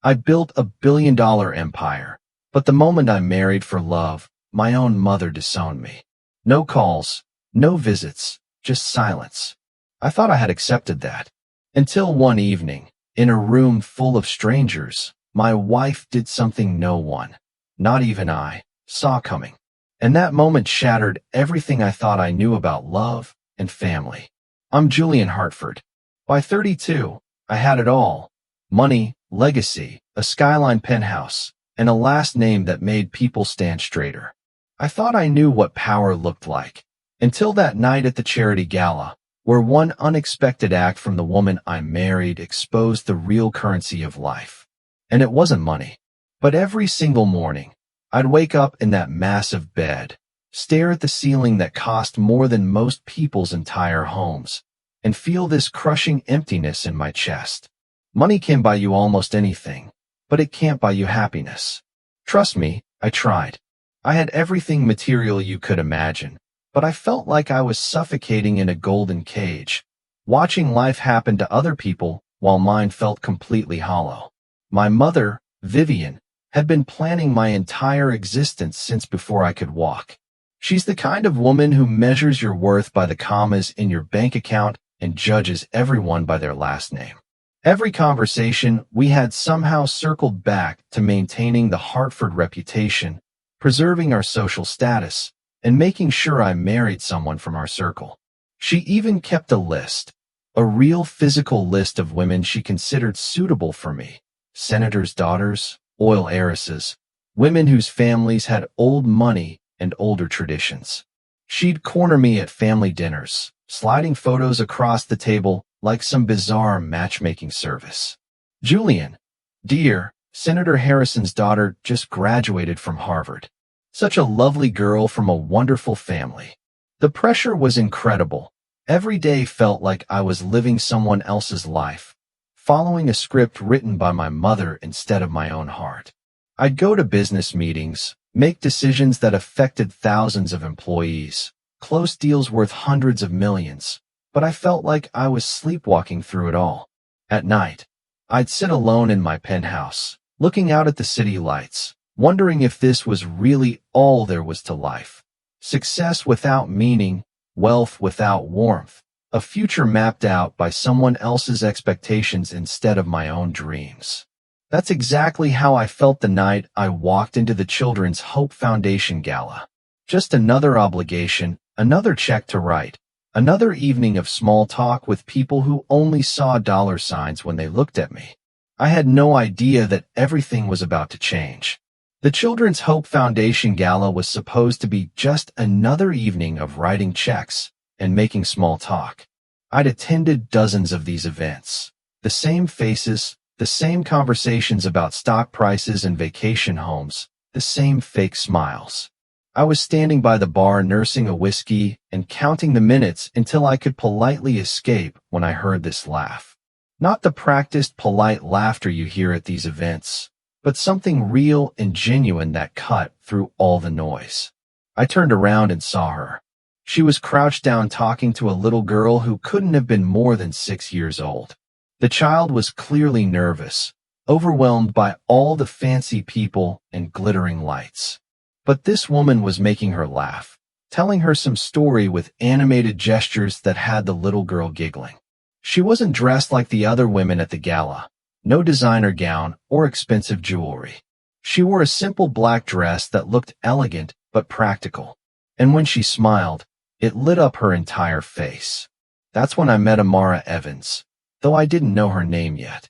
I built a $1 billion empire, but the moment I married for love, my own mother disowned me. No calls, no visits, just silence. I thought I had accepted that. Until one evening, in a room full of strangers, my wife did something no one, not even I, saw coming. And that moment shattered everything I thought I knew about love and family. I'm Julian Hartford. By 32, I had it all. Money, legacy, a skyline penthouse, and a last name that made people stand straighter. I thought I knew what power looked like, until that night at the charity gala, where one unexpected act from the woman I married exposed the real currency of life. And it wasn't money. But every single morning, I'd wake up in that massive bed, stare at the ceiling that cost more than most people's entire homes, and feel this crushing emptiness in my chest. Money can buy you almost anything, but it can't buy you happiness. Trust me, I tried. I had everything material you could imagine, but I felt like I was suffocating in a golden cage, watching life happen to other people while mine felt completely hollow. My mother, Vivian, had been planning my entire existence since before I could walk. She's the kind of woman who measures your worth by the commas in your bank account and judges everyone by their last name. Every conversation we had somehow circled back to maintaining the Hartford reputation, preserving our social status, and making sure I married someone from our circle. She even kept a list, a real physical list of women she considered suitable for me. Senators' daughters, oil heiresses, women whose families had old money and older traditions. She'd corner me at family dinners, sliding photos across the table like some bizarre matchmaking service. Julian, dear, Senator Harrison's daughter just graduated from Harvard. Such a lovely girl from a wonderful family. The pressure was incredible. Every day felt like I was living someone else's life, following a script written by my mother instead of my own heart. I'd go to business meetings, make decisions that affected thousands of employees, close deals worth hundreds of millions, but I felt like I was sleepwalking through it all. At night, I'd sit alone in my penthouse, looking out at the city lights, wondering if this was really all there was to life. Success without meaning, wealth without warmth, a future mapped out by someone else's expectations instead of my own dreams. That's exactly how I felt the night I walked into the Children's Hope Foundation Gala. Just another obligation, another check to write, another evening of small talk with people who only saw dollar signs when they looked at me. I had no idea that everything was about to change. The Children's Hope Foundation Gala was supposed to be just another evening of writing checks and making small talk. I'd attended dozens of these events. The same faces, the same conversations about stock prices and vacation homes, the same fake smiles. I was standing by the bar nursing a whiskey and counting the minutes until I could politely escape when I heard this laugh. Not the practiced polite laughter you hear at these events, but something real and genuine that cut through all the noise. I turned around and saw her. She was crouched down talking to a little girl who couldn't have been more than 6 years old. The child was clearly nervous, overwhelmed by all the fancy people and glittering lights. But this woman was making her laugh, telling her some story with animated gestures that had the little girl giggling. She wasn't dressed like the other women at the gala, no designer gown or expensive jewelry. She wore a simple black dress that looked elegant but practical, and when she smiled, it lit up her entire face. That's when I met Amara Evans, though I didn't know her name yet.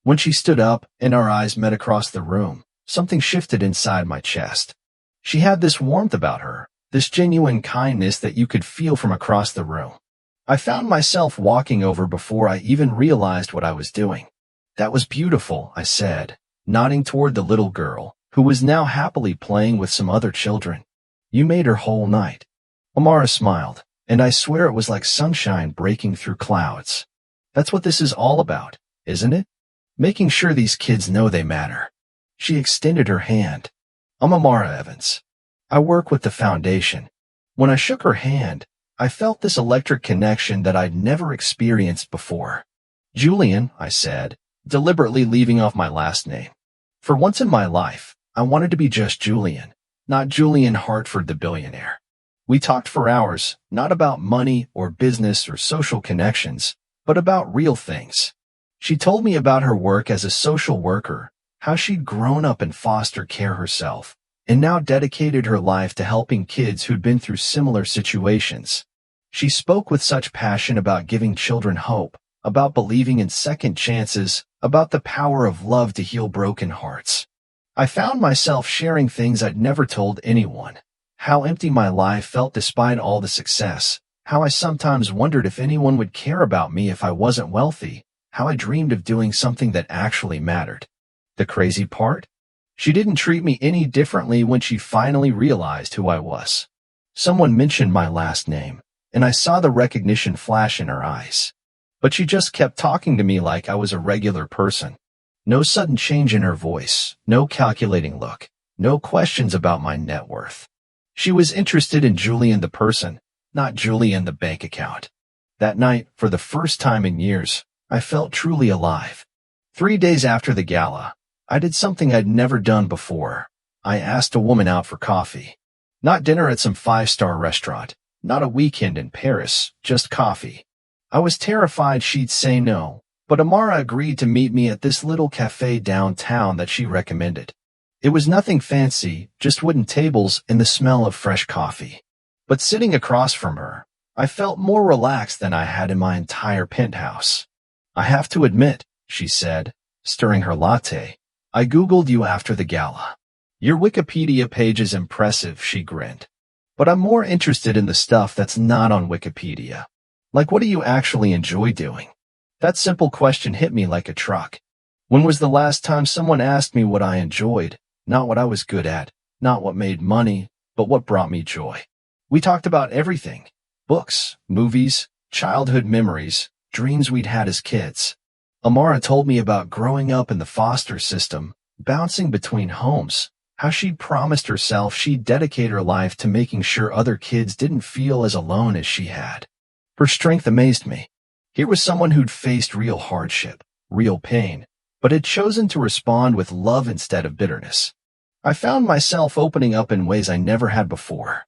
When she stood up and our eyes met across the room, something shifted inside my chest. She had this warmth about her, this genuine kindness that you could feel from across the room. I found myself walking over before I even realized what I was doing. "That was beautiful," I said, nodding toward the little girl, who was now happily playing with some other children. "You made her whole night." Amara smiled, and I swear it was like sunshine breaking through clouds. "That's what this is all about, isn't it? Making sure these kids know they matter." She extended her hand. "I'm Amara Evans. I work with the foundation." When I shook her hand, I felt this electric connection that I'd never experienced before. "Julian," I said, deliberately leaving off my last name. For once in my life, I wanted to be just Julian, not Julian Hartford the billionaire. We talked for hours, not about money or business or social connections, but about real things. She told me about her work as a social worker, how she'd grown up in foster care herself, and now dedicated her life to helping kids who'd been through similar situations. She spoke with such passion about giving children hope, about believing in second chances, about the power of love to heal broken hearts. I found myself sharing things I'd never told anyone. How empty my life felt despite all the success. How I sometimes wondered if anyone would care about me if I wasn't wealthy. How I dreamed of doing something that actually mattered. The crazy part? She didn't treat me any differently when she finally realized who I was. Someone mentioned my last name, and I saw the recognition flash in her eyes. But she just kept talking to me like I was a regular person. No sudden change in her voice, no calculating look, no questions about my net worth. She was interested in Julian the person, not Julian the bank account. That night, for the first time in years, I felt truly alive. 3 days after the gala, I did something I'd never done before. I asked a woman out for coffee. Not dinner at some five-star restaurant, not a weekend in Paris, just coffee. I was terrified she'd say no, but Amara agreed to meet me at this little cafe downtown that she recommended. It was nothing fancy, just wooden tables and the smell of fresh coffee. But sitting across from her, I felt more relaxed than I had in my entire penthouse. I have to admit, she said, stirring her latte, I Googled you after the gala. Your Wikipedia page is impressive, she grinned. But I'm more interested in the stuff that's not on Wikipedia. Like, what do you actually enjoy doing? That simple question hit me like a truck. When was the last time someone asked me what I enjoyed? Not what I was good at, not what made money, but what brought me joy. We talked about everything. Books, movies, childhood memories, dreams we'd had as kids. Amara told me about growing up in the foster system, bouncing between homes, how she'd promised herself she'd dedicate her life to making sure other kids didn't feel as alone as she had. Her strength amazed me. Here was someone who'd faced real hardship, real pain, but had chosen to respond with love instead of bitterness. I found myself opening up in ways I never had before.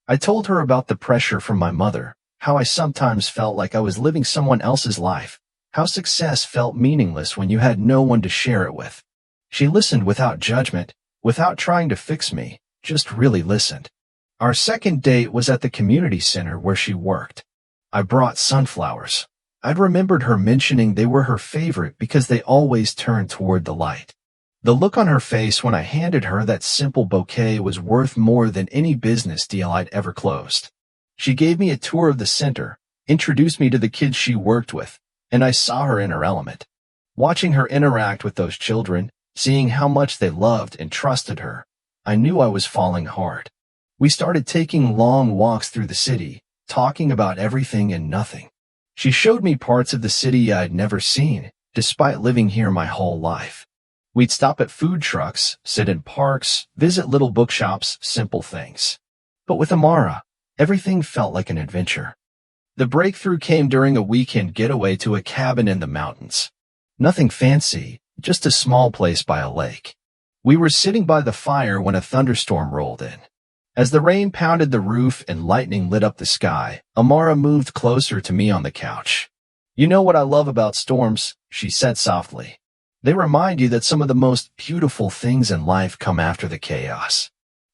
I told her about the pressure from my mother, how I sometimes felt like I was living someone else's life, how success felt meaningless when you had no one to share it with. She listened without judgment, without trying to fix me, just really listened. Our second date was at the community center where she worked. I brought sunflowers. I'd remembered her mentioning they were her favorite because they always turned toward the light. The look on her face when I handed her that simple bouquet was worth more than any business deal I'd ever closed. She gave me a tour of the center, introduced me to the kids she worked with, and I saw her in her element. Watching her interact with those children, seeing how much they loved and trusted her, I knew I was falling hard. We started taking long walks through the city, talking about everything and nothing. She showed me parts of the city I'd never seen, despite living here my whole life. We'd stop at food trucks, sit in parks, visit little bookshops, simple things. But with Amara, everything felt like an adventure. The breakthrough came during a weekend getaway to a cabin in the mountains. Nothing fancy, just a small place by a lake. We were sitting by the fire when a thunderstorm rolled in. As the rain pounded the roof and lightning lit up the sky, Amara moved closer to me on the couch. You know what I love about storms, she said softly. They remind you that some of the most beautiful things in life come after the chaos.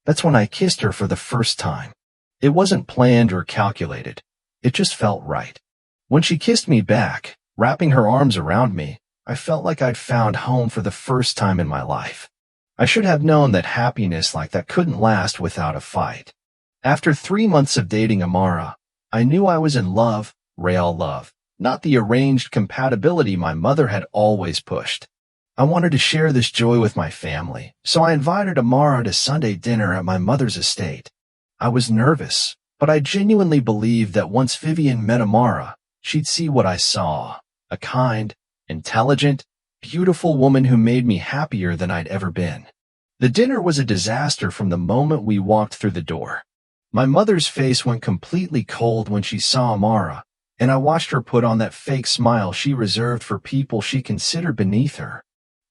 That's when I kissed her for the first time. It wasn't planned or calculated. It just felt right. When she kissed me back, wrapping her arms around me, I felt like I'd found home for the first time in my life. I should have known that happiness like that couldn't last without a fight. After 3 months of dating Amara, I knew I was in love, real love, not the arranged compatibility my mother had always pushed. I wanted to share this joy with my family, so I invited Amara to Sunday dinner at my mother's estate. I was nervous, but I genuinely believed that once Vivian met Amara, she'd see what I saw, a kind, intelligent, beautiful woman who made me happier than I'd ever been. The dinner was a disaster from the moment we walked through the door. My mother's face went completely cold when she saw Amara, and I watched her put on that fake smile she reserved for people she considered beneath her.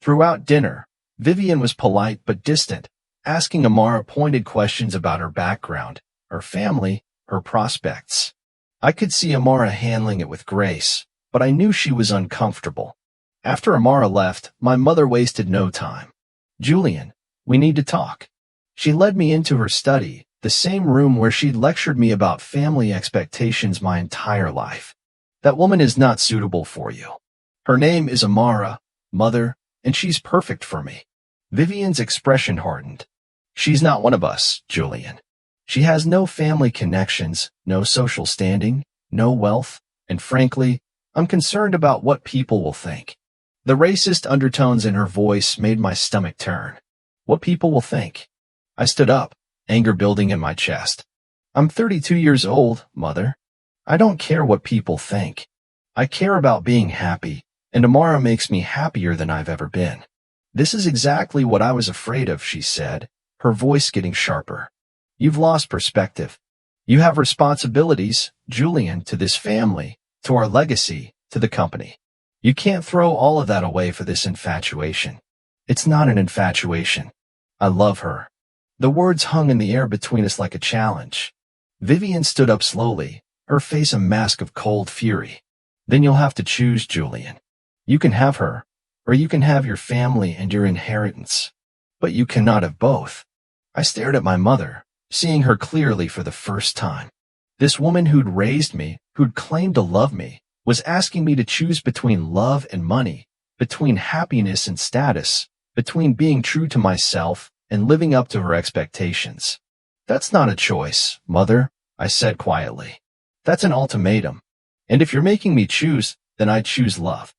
Throughout dinner, Vivian was polite but distant, asking Amara pointed questions about her background, her family, her prospects. I could see Amara handling it with grace, but I knew she was uncomfortable. After Amara left, my mother wasted no time. "Julian, we need to talk." She led me into her study, the same room where she'd lectured me about family expectations my entire life. "That woman is not suitable for you. Her name is Amara, mother, and she's perfect for me." Vivian's expression hardened. "She's not one of us, Julian. She has no family connections, no social standing, no wealth, and frankly, I'm concerned about what people will think." The racist undertones in her voice made my stomach turn. What people will think? I stood up, anger building in my chest. "I'm 32 years old, Mother. I don't care what people think. I care about being happy, and Amara makes me happier than I've ever been." "This is exactly what I was afraid of," she said, her voice getting sharper. "You've lost perspective. You have responsibilities, Julian, to this family, to our legacy, to the company. You can't throw all of that away for this infatuation." "It's not an infatuation. I love her." The words hung in the air between us like a challenge. Vivian stood up slowly, her face a mask of cold fury. "Then you'll have to choose, Julian. You can have her, or you can have your family and your inheritance. But you cannot have both." I stared at my mother, seeing her clearly for the first time. This woman who'd raised me, who'd claimed to love me, was asking me to choose between love and money, between happiness and status, between being true to myself and living up to her expectations. "That's not a choice, Mother," I said quietly. "That's an ultimatum. And if you're making me choose, then I choose love.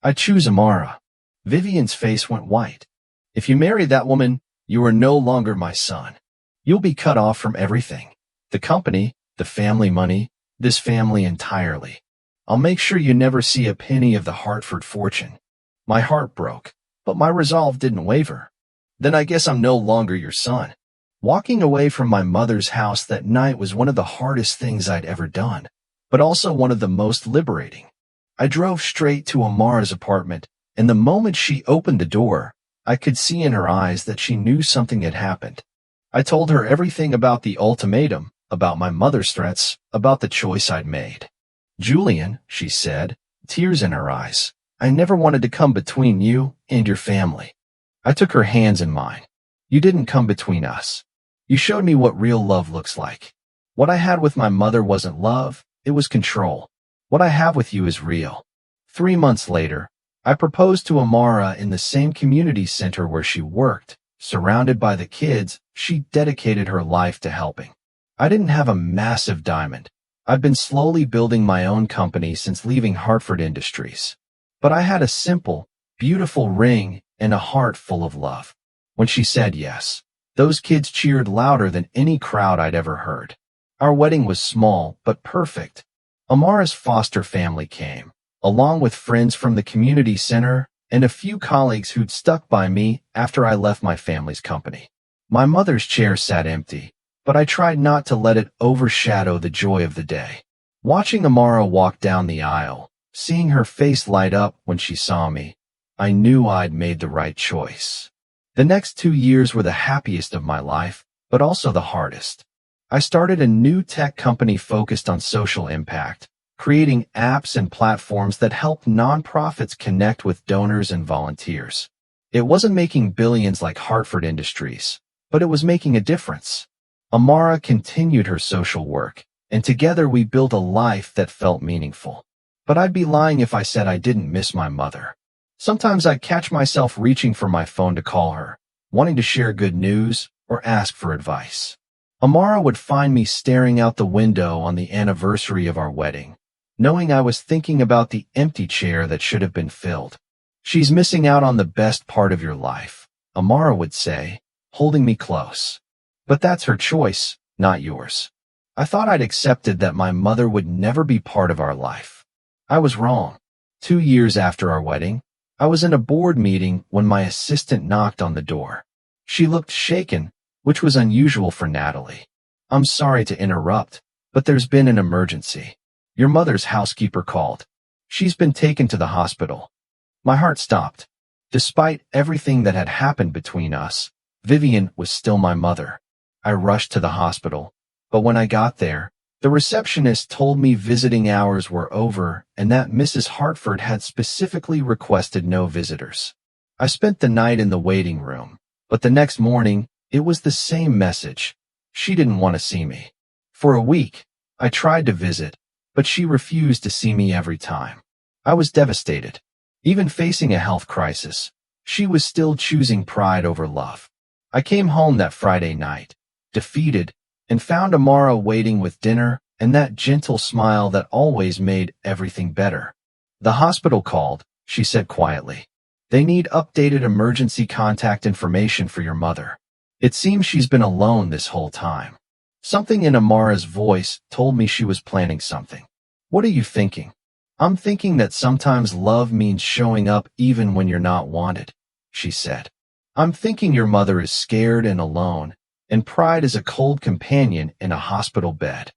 I choose Amara." Vivian's face went white. "If you marry that woman, you are no longer my son. You'll be cut off from everything. The company, the family money, this family entirely. I'll make sure you never see a penny of the Hartford fortune." My heart broke, but my resolve didn't waver. "Then I guess I'm no longer your son." Walking away from my mother's house that night was one of the hardest things I'd ever done, but also one of the most liberating. I drove straight to Amara's apartment, and the moment she opened the door, I could see in her eyes that she knew something had happened. I told her everything about the ultimatum, about my mother's threats, about the choice I'd made. "Julian," she said, tears in her eyes, "I never wanted to come between you and your family." I took her hands in mine. "You didn't come between us. You showed me what real love looks like. What I had with my mother wasn't love, it was control. What I have with you is real." 3 months later, I proposed to Amara in the same community center where she worked. Surrounded by the kids, she dedicated her life to helping. I didn't have a massive diamond. I've been slowly building my own company since leaving Hartford Industries. But I had a simple, beautiful ring and a heart full of love. When she said yes, those kids cheered louder than any crowd I'd ever heard. Our wedding was small, but perfect. Amara's foster family came, along with friends from the community center and a few colleagues who'd stuck by me after I left my family's company. My mother's chair sat empty, but I tried not to let it overshadow the joy of the day. Watching Amara walk down the aisle, seeing her face light up when she saw me, I knew I'd made the right choice. The next 2 years were the happiest of my life, but also the hardest. I started a new tech company focused on social impact, creating apps and platforms that help nonprofits connect with donors and volunteers. It wasn't making billions like Hartford Industries, but it was making a difference. Amara continued her social work, and together we built a life that felt meaningful. But I'd be lying if I said I didn't miss my mother. Sometimes I'd catch myself reaching for my phone to call her, wanting to share good news or ask for advice. Amara would find me staring out the window on the anniversary of our wedding, knowing I was thinking about the empty chair that should have been filled. "She's missing out on the best part of your life," Amara would say, holding me close. "But that's her choice, not yours." I thought I'd accepted that my mother would never be part of our life. I was wrong. 2 years after our wedding, I was in a board meeting when my assistant knocked on the door. She looked shaken, which was unusual for Natalie. "I'm sorry to interrupt, but there's been an emergency." Your mother's housekeeper called. She's been taken to the hospital. My heart stopped. Despite everything that had happened between us, Vivian was still my mother. I rushed to the hospital, but when I got there, the receptionist told me visiting hours were over and that Mrs. Hartford had specifically requested no visitors. I spent the night in the waiting room, but the next morning, it was the same message. She didn't want to see me. For a week, I tried to visit, but she refused to see me every time. I was devastated. Even facing a health crisis, she was still choosing pride over love. I came home that Friday night, defeated, and found Amara waiting with dinner and that gentle smile that always made everything better. The hospital called, she said quietly. They need updated emergency contact information for your mother. It seems she's been alone this whole time. Something in Amara's voice told me she was planning something. What are you thinking? I'm thinking that sometimes love means showing up even when you're not wanted, she said. I'm thinking your mother is scared and alone, and pride is a cold companion in a hospital bed.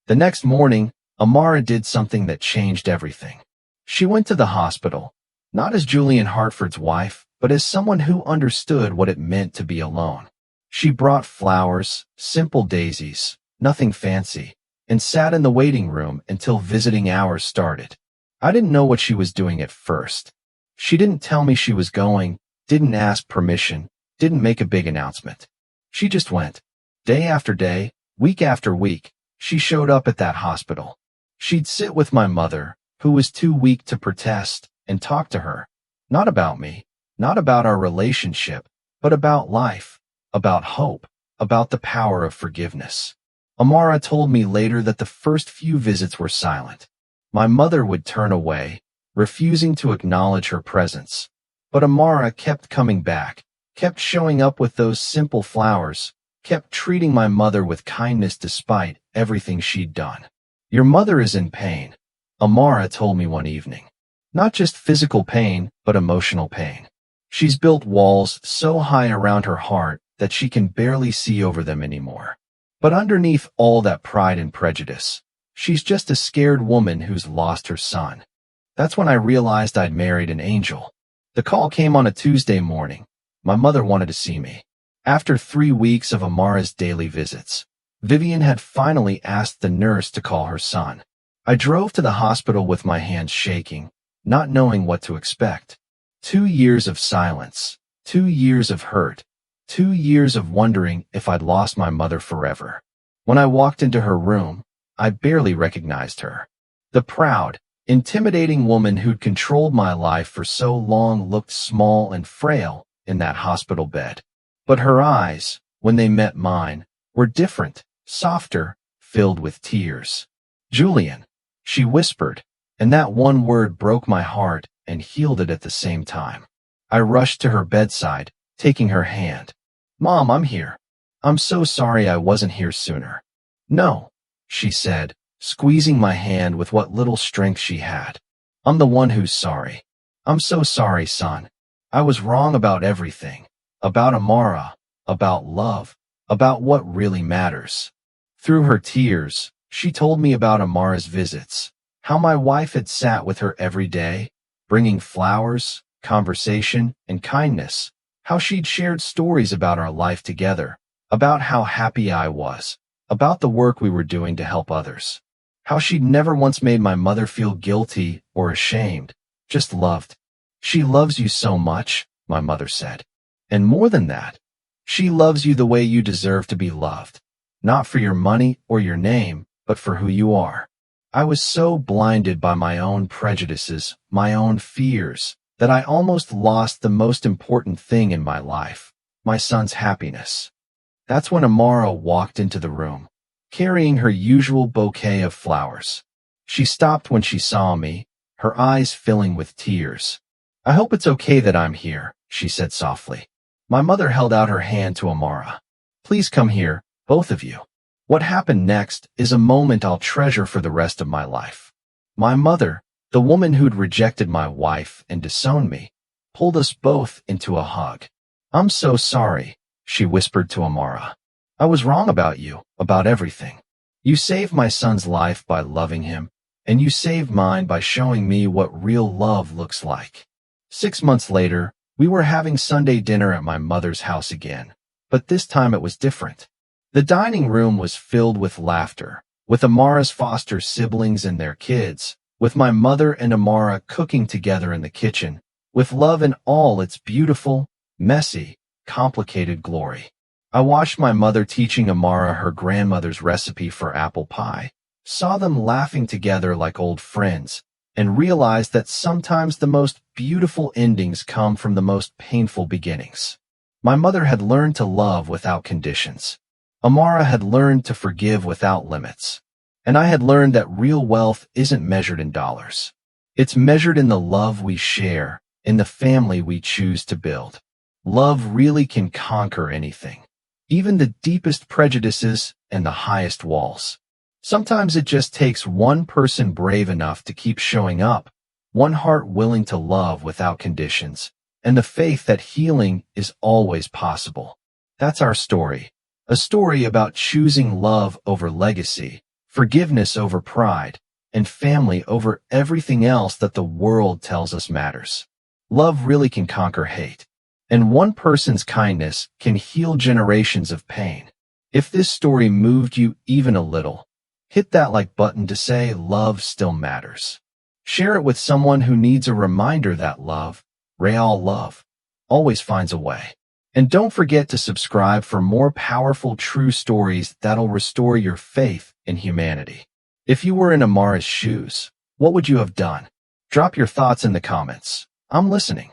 The next morning, Amara did something that changed everything. She went to the hospital, not as Julian Hartford's wife, but as someone who understood what it meant to be alone. She brought flowers, simple daisies, nothing fancy, and sat in the waiting room until visiting hours started. I didn't know what she was doing at first. She didn't tell me she was going, didn't ask permission, didn't make a big announcement. She just went. Day after day, week after week, she showed up at that hospital. She'd sit with my mother, who was too weak to protest, and talk to her. Not about me, not about our relationship, but about life, about hope, about the power of forgiveness. Amara told me later that the first few visits were silent. My mother would turn away, refusing to acknowledge her presence. But Amara kept coming back, kept showing up with those simple flowers, kept treating my mother with kindness despite everything she'd done. Your mother is in pain, Amara told me one evening. Not just physical pain, but emotional pain. She's built walls so high around her heart that she can barely see over them anymore. But underneath all that pride and prejudice, she's just a scared woman who's lost her son. That's when I realized I'd married an angel. The call came on a Tuesday morning. My mother wanted to see me. After 3 weeks of Amara's daily visits, Vivian had finally asked the nurse to call her son. I drove to the hospital with my hands shaking, not knowing what to expect. 2 years of silence, 2 years of hurt, 2 years of wondering if I'd lost my mother forever. When I walked into her room, I barely recognized her. The proud, intimidating woman who'd controlled my life for so long looked small and frail in that hospital bed. But her eyes, when they met mine, were different, softer, filled with tears. Julian, she whispered, and that one word broke my heart and healed it at the same time. I rushed to her bedside, taking her hand. Mom, I'm here. I'm so sorry I wasn't here sooner. No, she said, squeezing my hand with what little strength she had. I'm the one who's sorry. I'm so sorry, son. I was wrong about everything. About Amara, about love, about what really matters. Through her tears, she told me about Amara's visits, how my wife had sat with her every day, bringing flowers, conversation, and kindness, how she'd shared stories about our life together, about how happy I was, about the work we were doing to help others, how she'd never once made my mother feel guilty or ashamed, just loved. She loves you so much, my mother said. And more than that, she loves you the way you deserve to be loved, not for your money or your name, but for who you are. I was so blinded by my own prejudices, my own fears, that I almost lost the most important thing in my life, my son's happiness. That's when Amara walked into the room, carrying her usual bouquet of flowers. She stopped when she saw me, her eyes filling with tears. I hope it's okay that I'm here, she said softly. My mother held out her hand to Amara. Please come here, both of you. What happened next is a moment I'll treasure for the rest of my life. My mother, the woman who'd rejected my wife and disowned me, pulled us both into a hug. I'm so sorry, she whispered to Amara. I was wrong about you, about everything. You saved my son's life by loving him, and you saved mine by showing me what real love looks like. 6 months later, we were having Sunday dinner at my mother's house again, but this time it was different. The dining room was filled with laughter, with Amara's foster siblings and their kids, with my mother and Amara cooking together in the kitchen, with love in all its beautiful, messy, complicated glory. I watched my mother teaching Amara her grandmother's recipe for apple pie, saw them laughing together like old friends, and realized that sometimes the most beautiful endings come from the most painful beginnings. My mother had learned to love without conditions. Amara had learned to forgive without limits. And I had learned that real wealth isn't measured in dollars. It's measured in the love we share, in the family we choose to build. Love really can conquer anything, even the deepest prejudices and the highest walls. Sometimes it just takes one person brave enough to keep showing up, one heart willing to love without conditions, and the faith that healing is always possible. That's our story. A story about choosing love over legacy, forgiveness over pride, and family over everything else that the world tells us matters. Love really can conquer hate, and one person's kindness can heal generations of pain. If this story moved you even a little, hit that like button to say love still matters. Share it with someone who needs a reminder that love, real love, always finds a way. And don't forget to subscribe for more powerful true stories that'll restore your faith in humanity. If you were in Amara's shoes, what would you have done? Drop your thoughts in the comments. I'm listening.